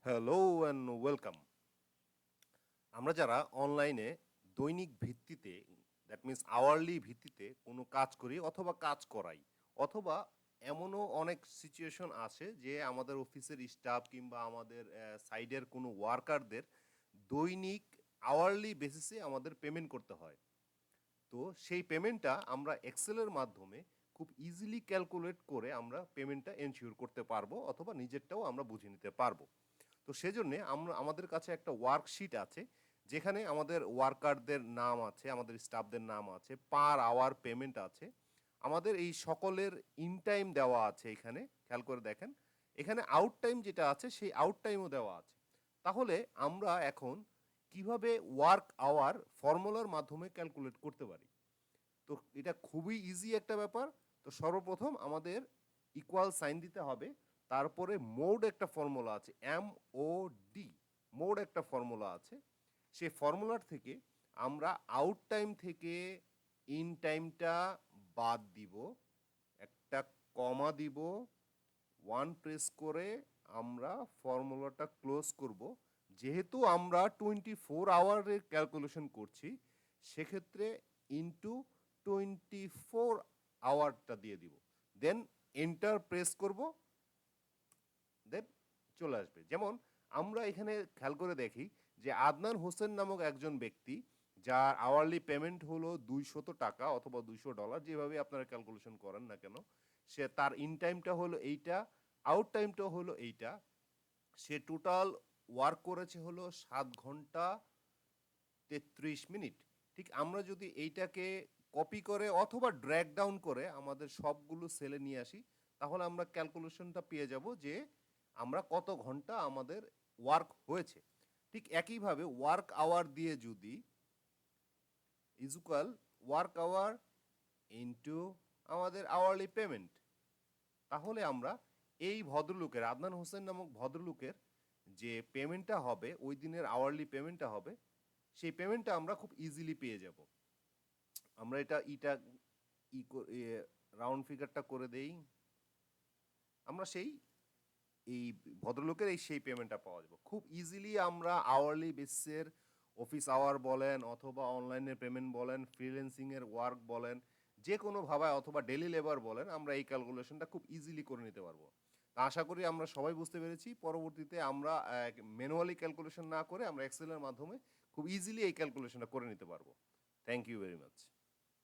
Hello and welcome. আমরা যারা অনলাইনে দৈনিক ভিত্তিতে, দ্যাট মিন্স আওয়ারলি ভিত্তিতে কোনো কাজ করি অথবা কাজ করাই, অথবা এমনও অনেক সিচুয়েশন আছে যে আমাদের অফিসের স্টাফ কিংবা আমাদের সাইডের কোনো ওয়ার্কারদের দৈনিক আওয়ারলি বেসিসে আমাদের পেমেন্ট করতে হয়। তো সেই পেমেন্টটা আমরা এক্সেলের মাধ্যমে খুব ইজিলি ক্যালকুলেট করে আমরা পেমেন্টটা এনশিওর করতে পারবো, অথবা নিজেরটাও আমরা বুঝে নিতে পারবো। তো সেজন্যে আমাদের কাছে একটা ওয়ার্কশিট আছে, যেখানে আমাদের ওয়ার্কারদের নাম আছে, আমাদের স্টাফদের নাম আছে, পার আওয়ার পেমেন্ট আছে, আমাদের এই সকলের ইন টাইম দেওয়া আছে। এখানে খেয়াল করে দেখেন, এখানে আউট টাইম যেটা আছে সেই আউট টাইমও দেওয়া আছে। তাহলে আমরা এখন কিভাবে ওয়ার্ক আওয়ার ফর্মুলার মাধ্যমে ক্যালকুলেট করতে পারি? তো এটা খুবই ইজি একটা ব্যাপার। তো সর্বপ্রথম আমাদের ইকুয়াল সাইন দিতে হবে, তারপরে মোড একটা ফর্মুলা আছে, MOD, মোড একটা ফর্মুলা আছে। সেই ফর্মুলার থেকে আমরা আউট টাইম থেকে ইন টাইমটা বাদ দিব, একটা কমা দিব, ওয়ান প্রেস করে আমরা ফর্মুলাটা ক্লোজ করব। যেহেতু আমরা 24 আওয়ারের ক্যালকুলেশন করছি, সেক্ষেত্রে ইনটু 24 আওয়ারটা দিয়ে দিব, দেন এন্টার প্রেস করব, দেন চলে আসবে। যেমন আমরা এখানে খেয়াল করে দেখি যে আদনান হোসেন নামক একজন ব্যক্তি, যার আওয়ারলি পেমেন্ট হলো 200 টাকা অথবা $200, যেভাবে আপনারা ক্যালকুলেশন করেন না কেন, সে তার ইন টাইমটা হলো এইটা, আউট টাইমটা হলো এইটা। সে টোটাল ওয়ার্ক করেছে হলো 7 ঘন্টা 33 মিনিট। ঠিক আমরা যদি এইটাকে কপি করে অথবা ড্র্যাগ ডাউন করে আমাদের সবগুলো সেলে নিয়ে আসি, তাহলে আমরা ক্যালকুলেশনটা পেয়ে যাব যে আমরা কত ঘন্টা আমাদের ওয়ার্ক হয়েছে। ঠিক একইভাবে ওয়ার্ক আওয়ার দিয়ে যদি ইজুকাল ওয়ার্ক আওয়ার ইনটু আমাদের আওয়ারলি পেমেন্ট, তাহলে আমরা এই ভদ্রলোকের, আদনান হোসেন নামক ভদ্রলোকের যে পেমেন্টটা হবে, ওই দিনের আওয়ারলি পেমেন্টটা হবে, সেই পেমেন্টটা আমরা খুব ইজিলি পেয়ে যাব। আমরা এটা রাউন্ড ফিগারটা করে দেই, আমরা এই ভদ্রলোকের সেই পেমেন্টটা পাওয়া যাবে খুব ইজিলি। আমরা আওয়ারলি বেসিসের অফিস আওয়ার বলেন, অথবা অনলাইনের পেমেন্ট বলেন, ফ্রিল্যান্সিংয়ের ওয়ার্ক বলেন, যে কোনোভাবে, অথবা ডেলি লেবার বলেন, আমরা এই ক্যালকুলেশনটা খুব ইজিলি করে নিতে পারবো। তা আশা করি আমরা সবাই বুঝতে পেরেছি। পরবর্তীতে আমরা ম্যানুয়ালি ক্যালকুলেশন না করে আমরা এক্সেলের মাধ্যমে খুব ইজিলি এই ক্যালকুলেশনটা করে নিতে পারবো। Thank you very much.